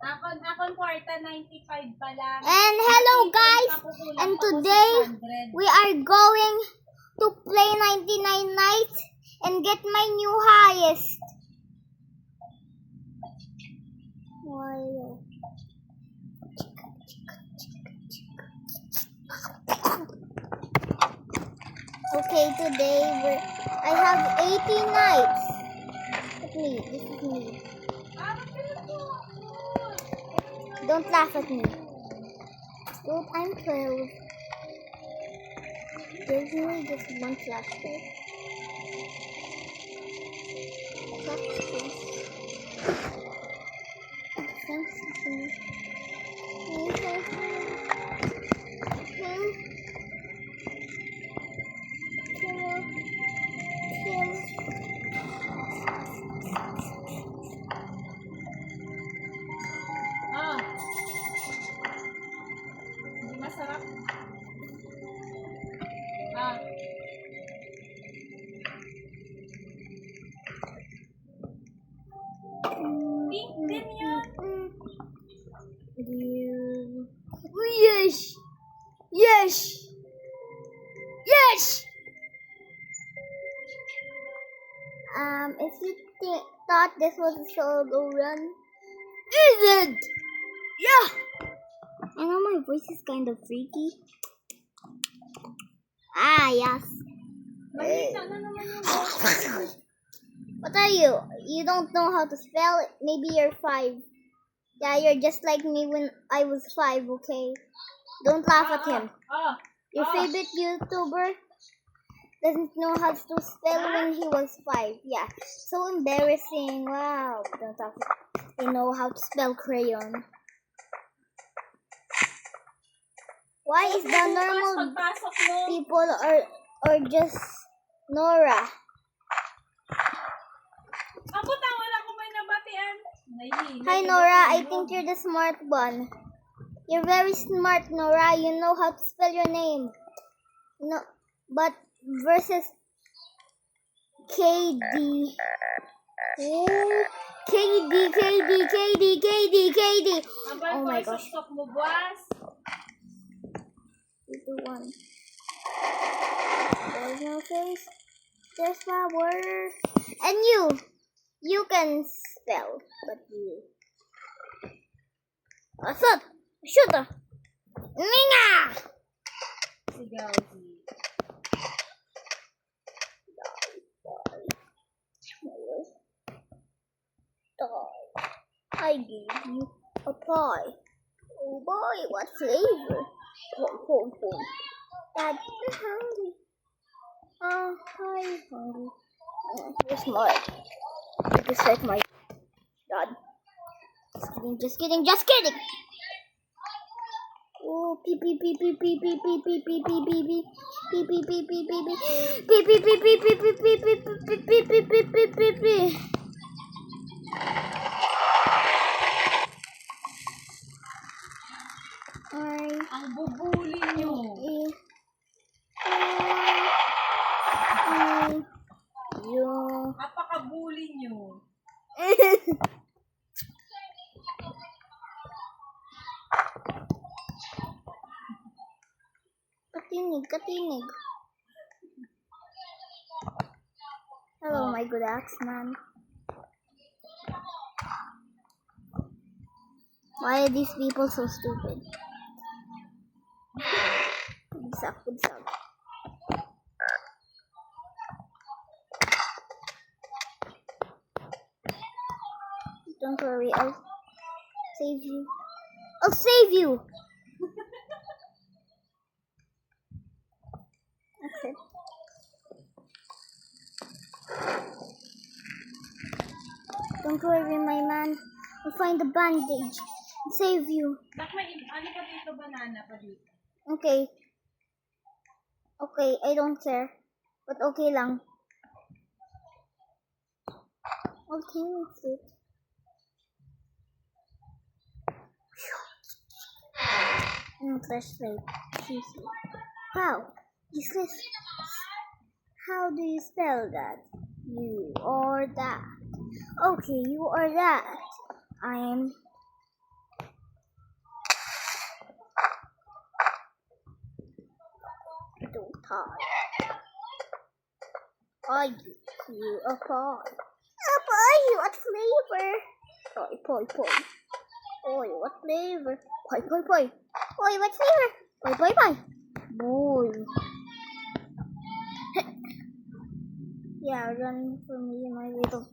Akon kwarta 95 pa lang. And hello guys, and today we are going to play 99 nights and get my new highest. Okay, today I have 80 nights. Look at me, this is me. Don't laugh at me. Dude, I'm 12. Give me just one flashlight. Hindi masarap. Pink din yan. Yes! Yes! Yes! If you thought this was a solo run, is it? Yeah! I know my voice is kind of freaky. Yes. Malita na naman yung boses. What are you? You don't know how to spell it? Maybe you're 5. Yeah, you're just like me when I was 5, okay? Don't laugh at him. Your favorite YouTuber doesn't know how to spell when he was 5. Yeah, so embarrassing. Wow. Don't laugh at him. They know how to spell crayon. Why is the normal people or just Nora? Ako wala ko may nabatian. Hi Nora, I think you're the smart one. You're very smart, Nora. You know how to spell your name. No, but versus KD. KD. Oh my gosh. Do one. There's no face. There's power. And you can spell, but you. What's up? Shoot! Minga! I gave you a pie. Oh boy, what flavor? Dad, I'm hungry. I'm hungry. You're smart. Just like my dad. Just kidding. Oh, pee. Ang bubuli nyo. Napakabuli nyo. Katinig. Hello, my good axeman. Why are these people so stupid? Good suck. Don't worry, I'll save you. That's it. Don't worry, my man. I'll find a bandage and save you. Ano pa dito, banana pa dito? Okay, I don't care. But okay lang. Okay, that's it. Flashlight. Wow, useless. How do you spell that? You or that. Okay, you are that. I am too tired. I give you a pie. A pie? What flavor? Pie. Boy, what flavor? Pie. Boy, what flavor? Pie. Boy. Yeah, run for me, my little.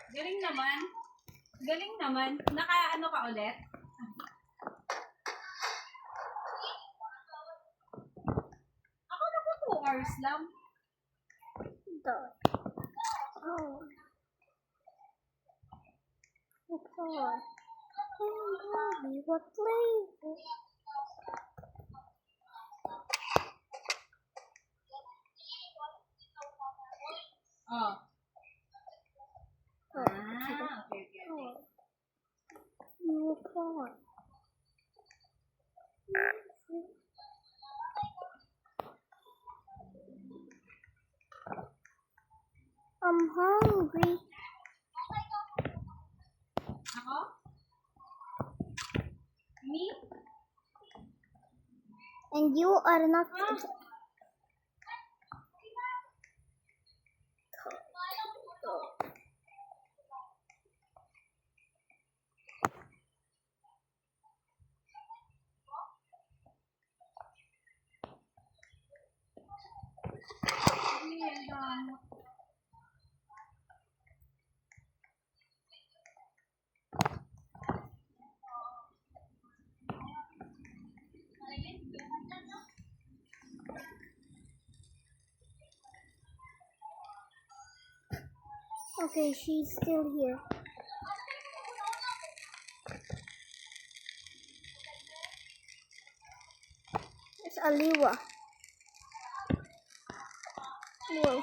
Galing naman. Galing naman. Naka-ano ka ulit? Ako na po 2 hours lang. Oh. Pie. Boy, what flavor? Oh. Oh, Okay. you a pie. I'm hungry. Ako? Me? And you are not. Okay, she's still here. It's Aliwa. Whoa.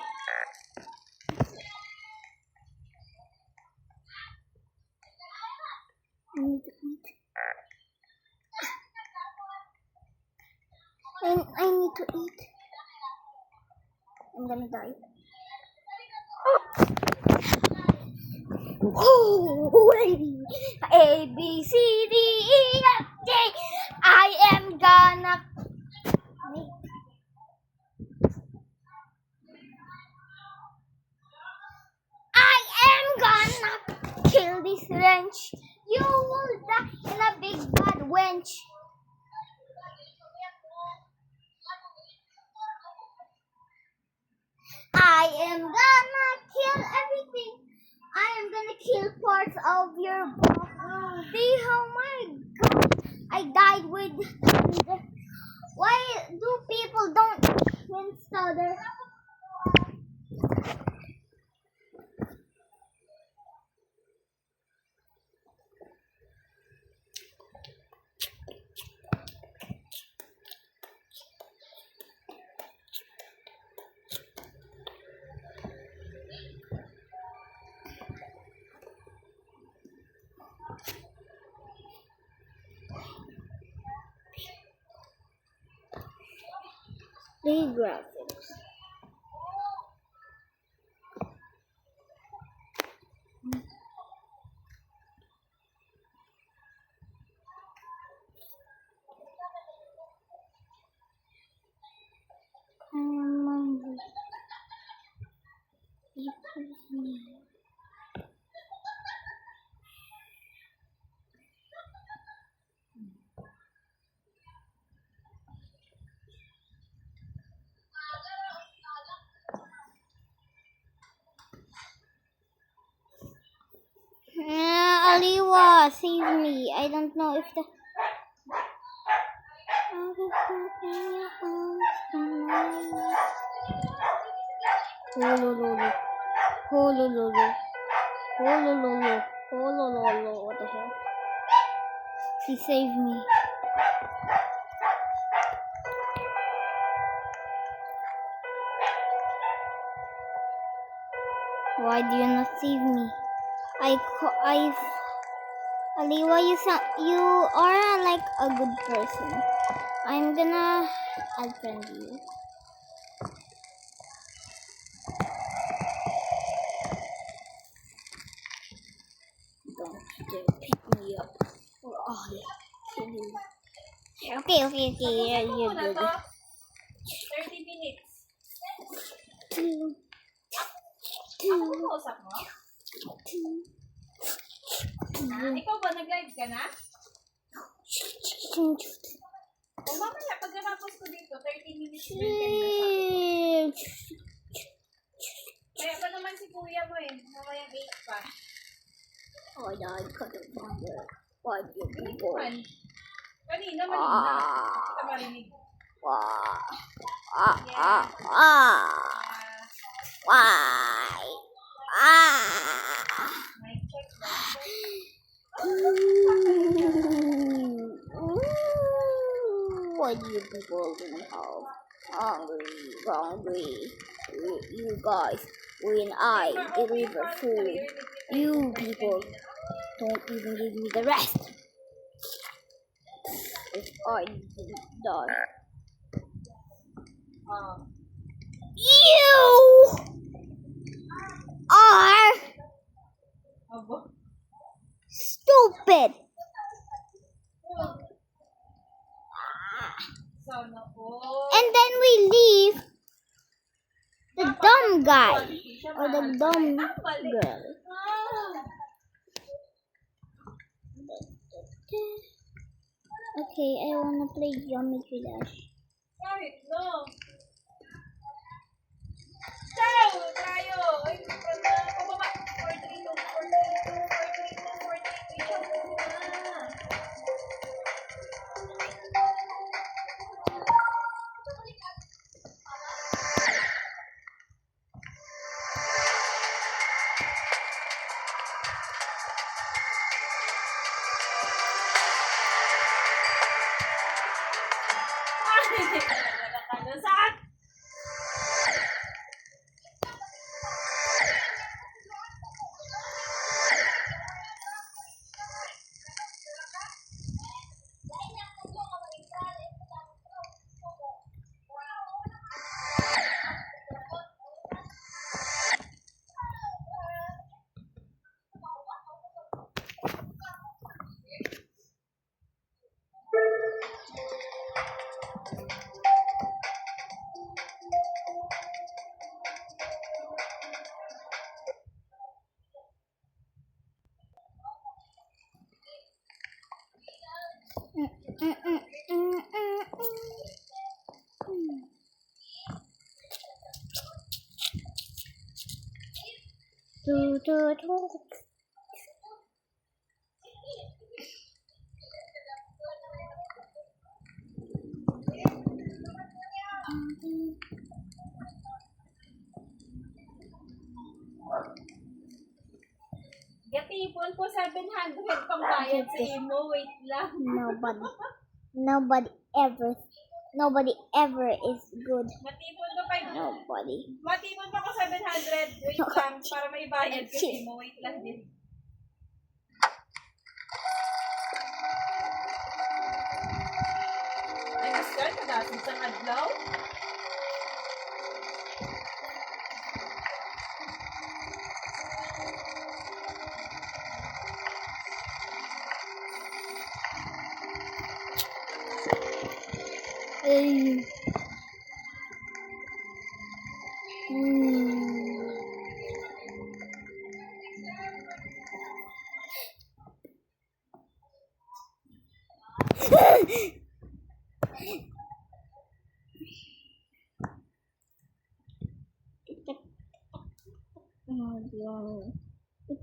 I need to eat. And I need to eat. I'm gonna die. Oh, A, B, C, D, E, F, G. I am gonna. I am gonna kill this wrench. You will die in a big bad wench. I am gonna kill everything. I am gonna kill parts of your body. See how my God, I died with thunder. Why do people don't stutter? Play graphics. Aliwa, save me. I don't know if the. Holololo. Holololo. Holololo. Holololo. What the hell? He saved me. Why do you not save me? Aliwa, you are like a good person. I'm gonna add friend you. Don't dare pick me up. Or I'll kill you. Okay. Yeah, Tapusin mo you're muna good. to. 30 minutes. Two. Ako ba kausap mo? Ikaw ba nag-live ka na? O mamaya, pagkatapos ko dito, 30 minutes din kayo sa Kaya pa naman si kuya mo eh. Mamayang 8 pa. Oh, I couldn't wonder why you people. Kanina, malina. Hindi ka marinig. Mic check ba? Why do you people hungry? You guys, when I deliver food, you people don't even give me the rest. If I didn't die. You are Abo. stupid. Sana po. And then we leave the dumb guy or the dumb girl. Okay, I wanna play Geometry Dash. Kahit no. Ciao! Tayo! Ay, pababa. 432. Saan? Gatipon po 700 pang bayad sa imo. Wait lang. Nobody ever is good. Matipon ko pa. Nobody. Matipon pa ko 700. Wait lang. Para may bayad sa imo. Wait lang din. Ay, mas ka. Kadasin sa adlaw.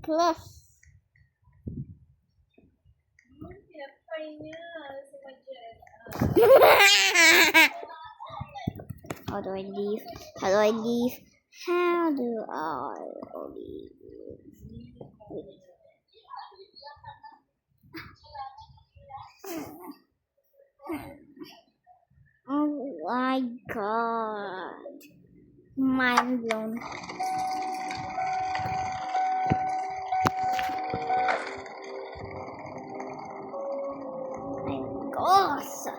Plus. Pinapay niya. Si Majet. How do I leave? How do I leave? How do I leave? Oh my god. Mind blown. My gosh.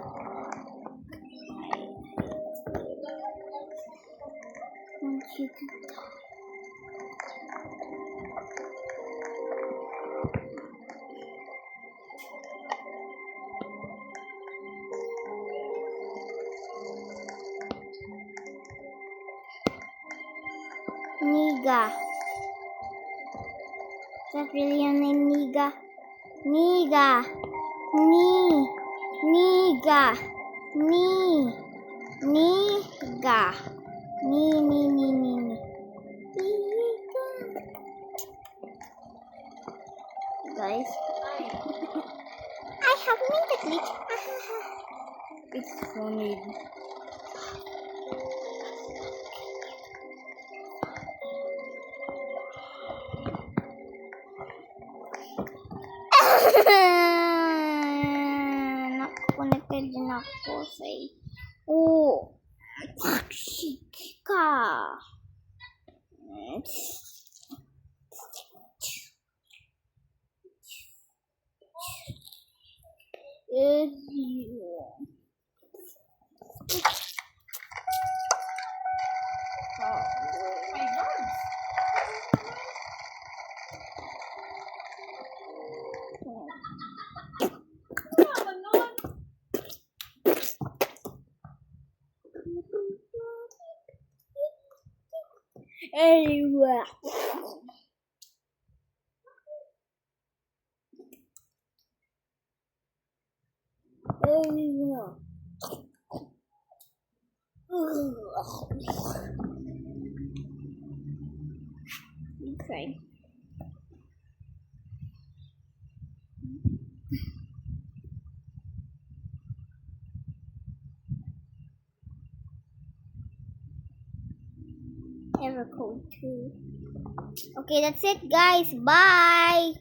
Niga. Is that really your name, Niga? Niga. Niga. Niga. Niga. Guys, I have made a glitch. It's funny. Nakakonected din ako sa ka. My God. Ano naman nun? Anyway. Okay. Error code 2. Okay, that's it, guys. Bye.